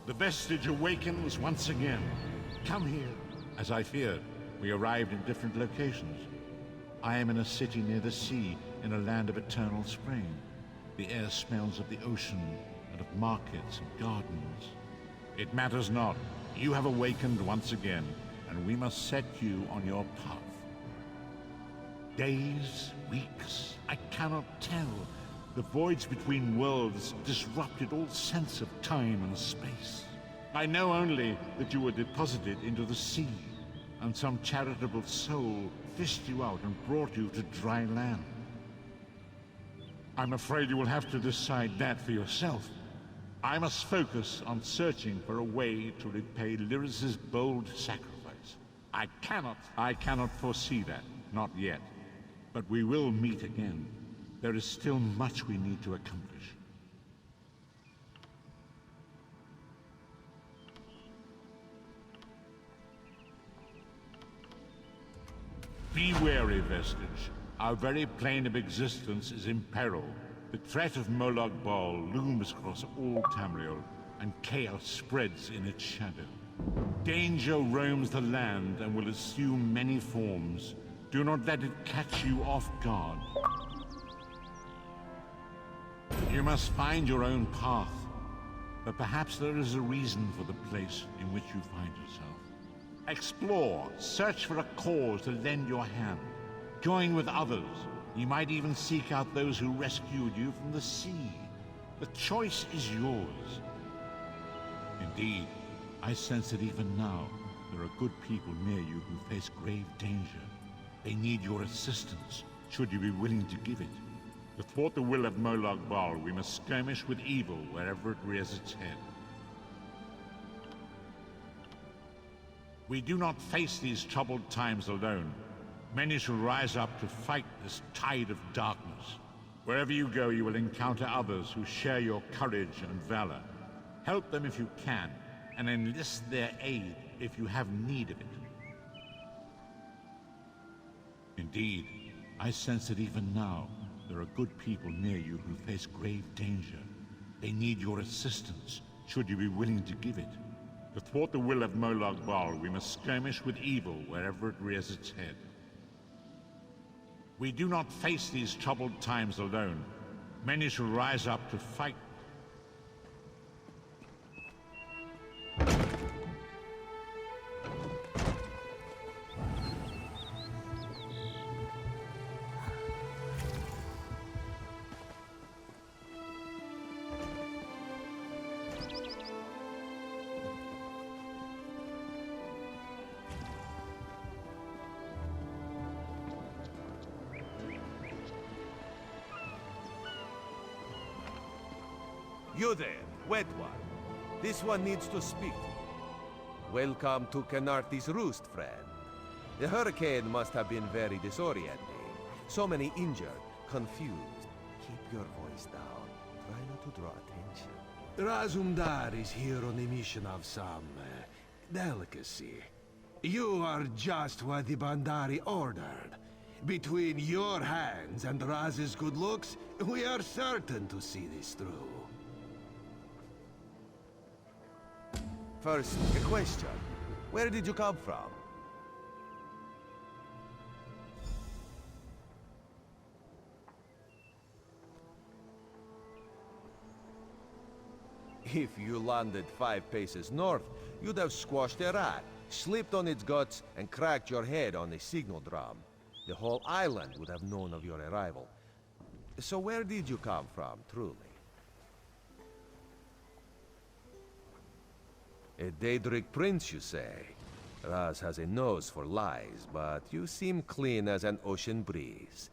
The vestige awakens once again. Come here. As I feared, we arrived in different locations. I am in a city near the sea, in a land of eternal spring. The air smells of the ocean, and of markets and gardens. It matters not. You have awakened once again, and we must set you on your path. Days, weeks, I cannot tell. The voids between worlds disrupted all sense of time and space. I know only that you were deposited into the sea, and some charitable soul fished you out and brought you to dry land. I'm afraid you will have to decide that for yourself. I must focus on searching for a way to repay Lyris's bold sacrifice. I cannot foresee that, not yet. But we will meet again. There is still much we need to accomplish. Be wary, Vestige. Our very plane of existence is in peril. The threat of Molag Bal looms across all Tamriel, and chaos spreads in its shadow. Danger roams the land and will assume many forms. Do not let it catch you off guard. You must find your own path, but perhaps there is a reason for the place in which you find yourself. Explore, search for a cause to lend your hand. Join with others. You might even seek out those who rescued you from the sea. The choice is yours. Indeed, I sense that even now, there are good people near you who face grave danger. They need your assistance, should you be willing to give it. To thwart the will of Molag Bal, we must skirmish with evil wherever it rears its head. We do not face these troubled times alone. Many shall rise up to fight this tide of darkness. Wherever you go, you will encounter others who share your courage and valor. Help them if you can, and enlist their aid if you have need of it. Indeed, I sense that even now, there are good people near you who face grave danger. They need your assistance, should you be willing to give it. To thwart the will of Molag Bal, we must skirmish with evil wherever it rears its head. We do not face these troubled times alone. Many shall rise up to fight. You there, wet one. This one needs to speak to you. Welcome to Khenarthi's Roost, friend. The hurricane must have been very disorienting. So many injured, confused. Keep your voice down. Try not to draw attention. Razumdar is here on a mission of some delicacy. You are just what the Bandari ordered. Between your hands and Raz's good looks, we are certain to see this through. First, a question. Where did you come from? If you landed 5 paces north, you'd have squashed a rat, slipped on its guts, and cracked your head on a signal drum. The whole island would have known of your arrival. So where did you come from, truly? A Daedric prince, you say? Raz has a nose for lies, but you seem clean as an ocean breeze.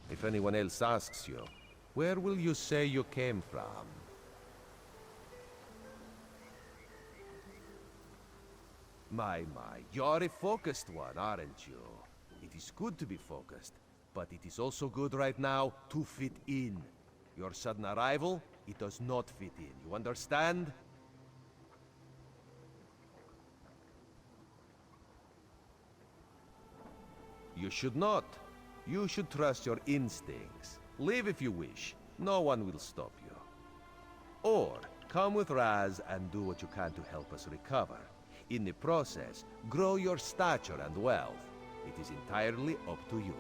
If anyone else asks you, where will you say you came from? My, you're a focused one, aren't you? It is good to be focused, but it is also good right now to fit in. Your sudden arrival, it does not fit in, you understand? You should not. You should trust your instincts. Leave if you wish. No one will stop you. Or, Come with Raz and do what you can to help us recover. In the process, grow your stature and wealth. It is entirely up to you.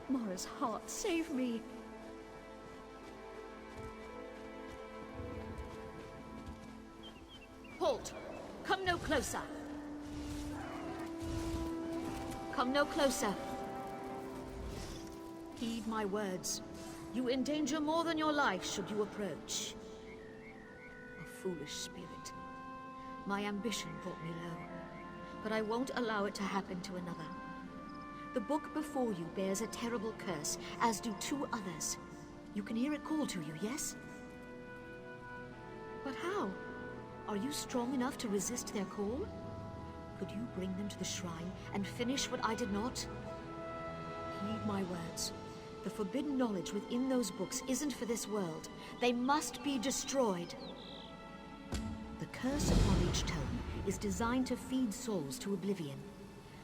Mora's heart, save me! Halt! Come no closer! Come no closer! Heed my words. You endanger more than your life should you approach. A foolish spirit. My ambition brought me low, but I won't allow it to happen to another. The book before you bears a terrible curse, as do 2 others. You can hear it call to you, yes? But how? Are you strong enough to resist their call? Could you bring them to the shrine and finish what I did not? Heed my words. The forbidden knowledge within those books isn't for this world. They must be destroyed. The curse upon each tome is designed to feed souls to oblivion.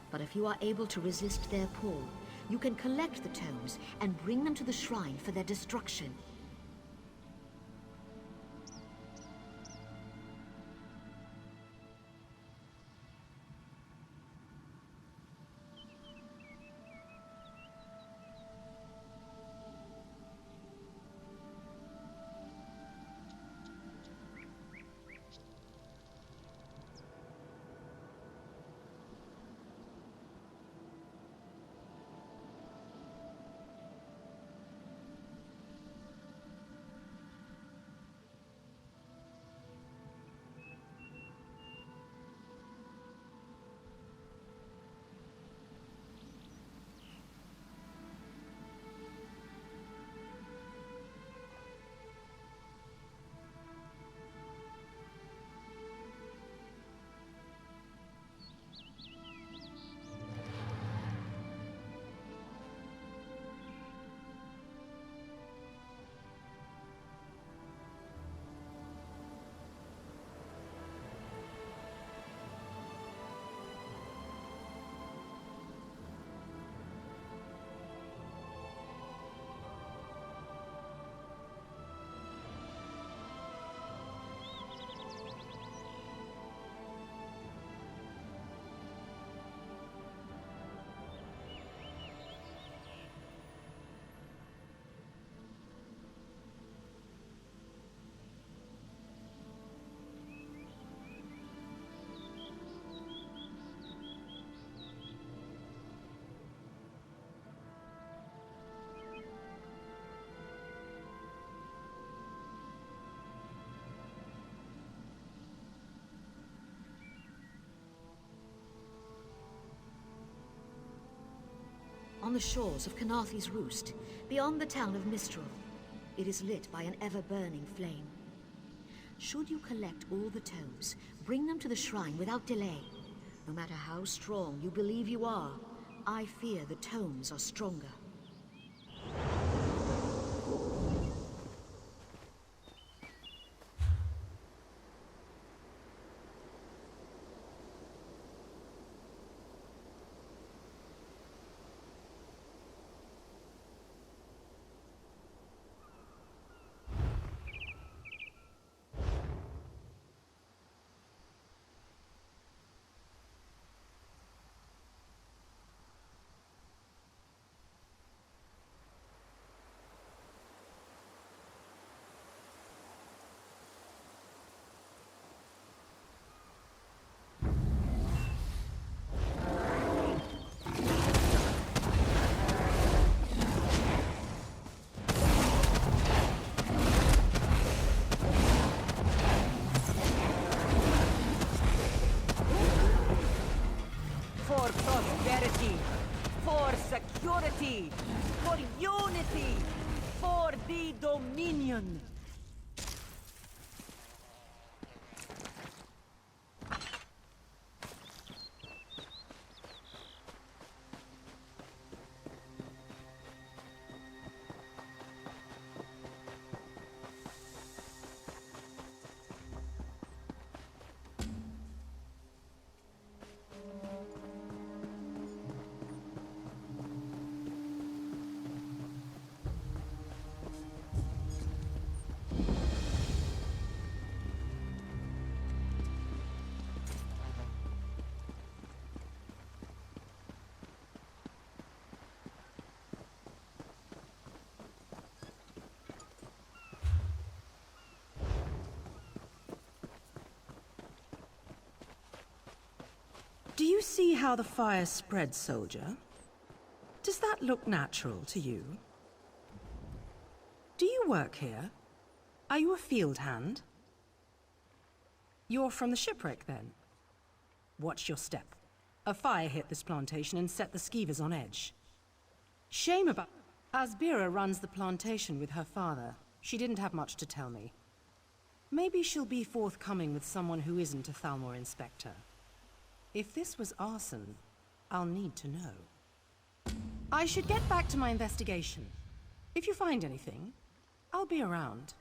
But if you are able to resist their pull, you can collect the tomes and bring them to the shrine for their destruction. On the shores of Khenarthi's Roost, beyond the town of Mistral, it is lit by an ever-burning flame. Should you collect all the tomes, bring them to the shrine without delay. No matter how strong you believe you are, I fear the tomes are stronger. purity, for unity, for the Dominion. Do you see how the fire spreads, soldier? Does that look natural to you? Do you work here? Are you a field hand? You're from the shipwreck, then? Watch your step. A fire hit this plantation and set the skeevers on edge. Shame about... Asbira runs the plantation with her father. She didn't have much to tell me. Maybe she'll be forthcoming with someone who isn't a Thalmor inspector. If this was arson, I'll need to know. I should get back to my investigation. If you find anything, I'll be around.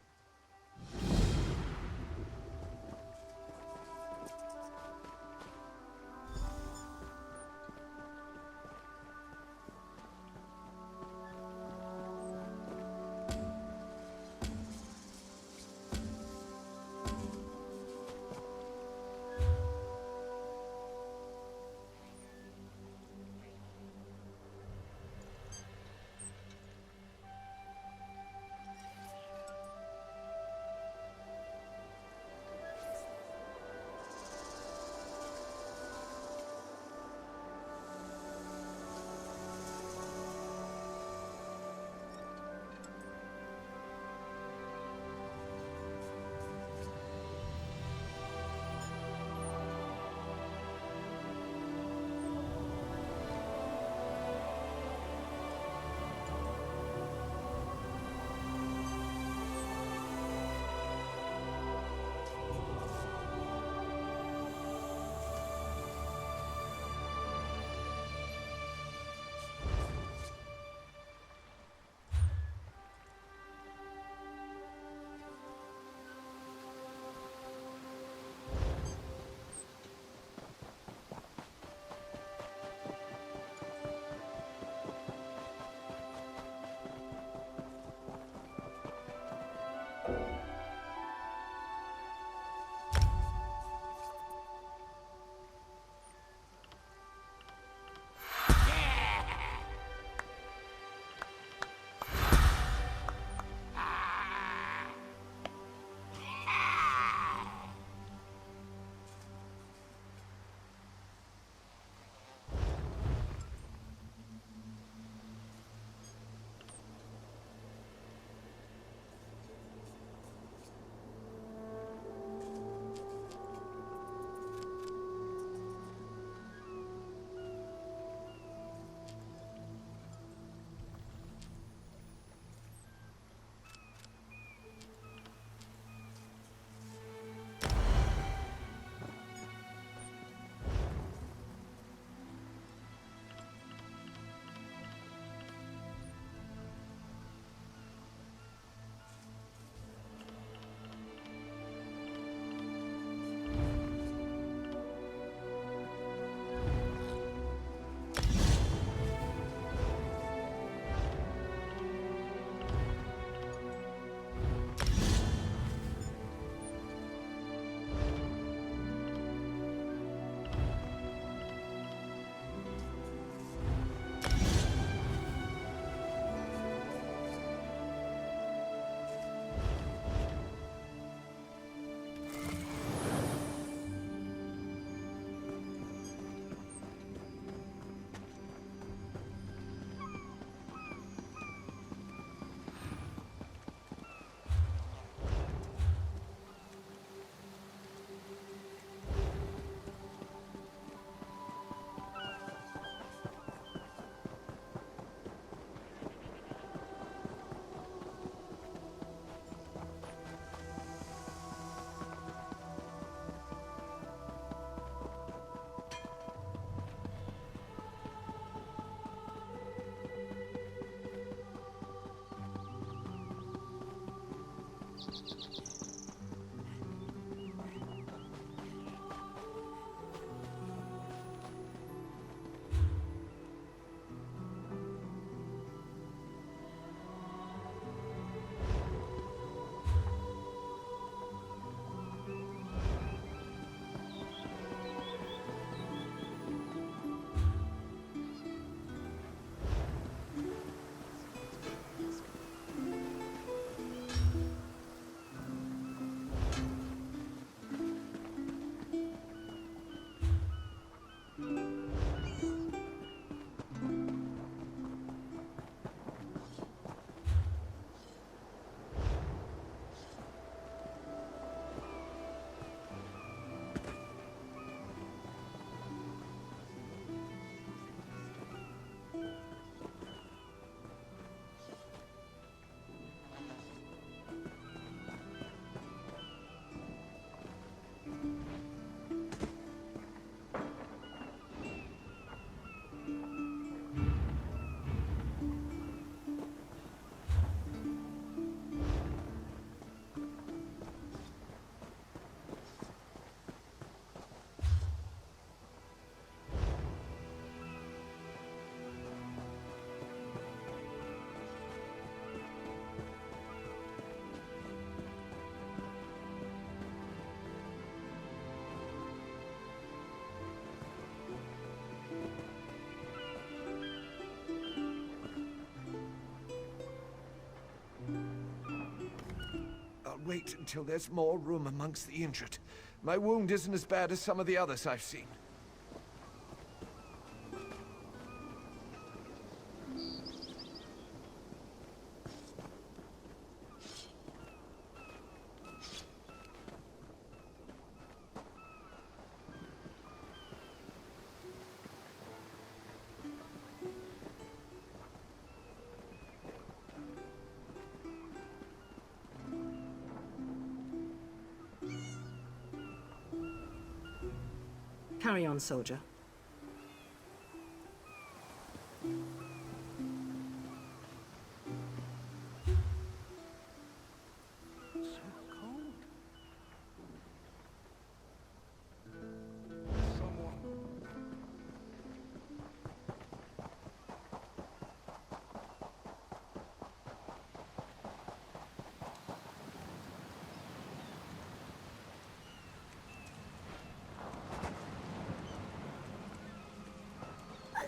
I'll wait until there's more room amongst the injured. My wound isn't as bad as some of the others I've seen. Carry on, soldier.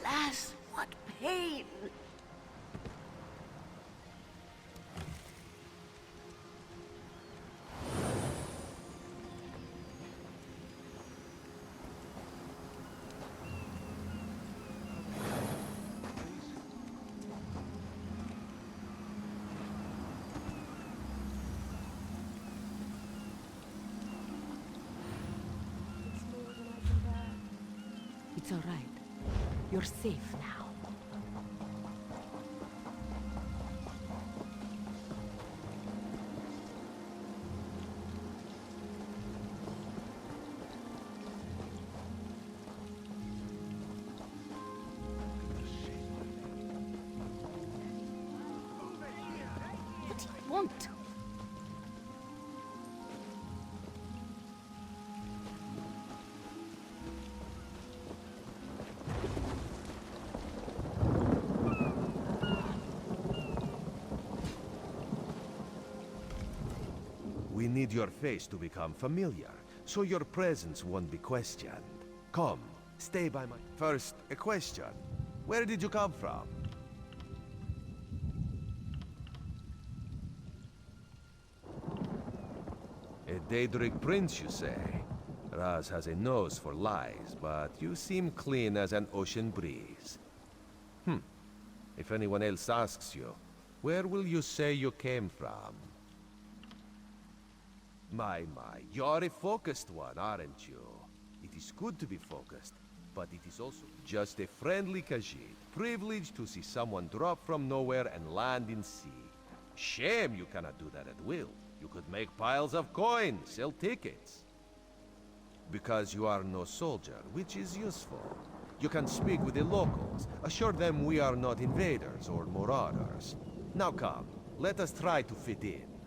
Alas, what pain! It's all right. You're safe now. What do you want? We need your face to become familiar, so your presence won't be questioned. Come, stay by my... First, a question. Where did you come from? A Daedric prince, you say? Raz has a nose for lies, but you seem clean as an ocean breeze. If anyone else asks you, where will you say you came from? My, you're a focused one, aren't you? It is good to be focused, but it is also just a friendly Khajiit, privileged to see someone drop from nowhere and land in sea. Shame you cannot do that at will. You could make piles of coin, sell tickets. Because you are no soldier, which is useful. You can speak with the locals, assure them we are not invaders or marauders. Now come, let us try to fit in.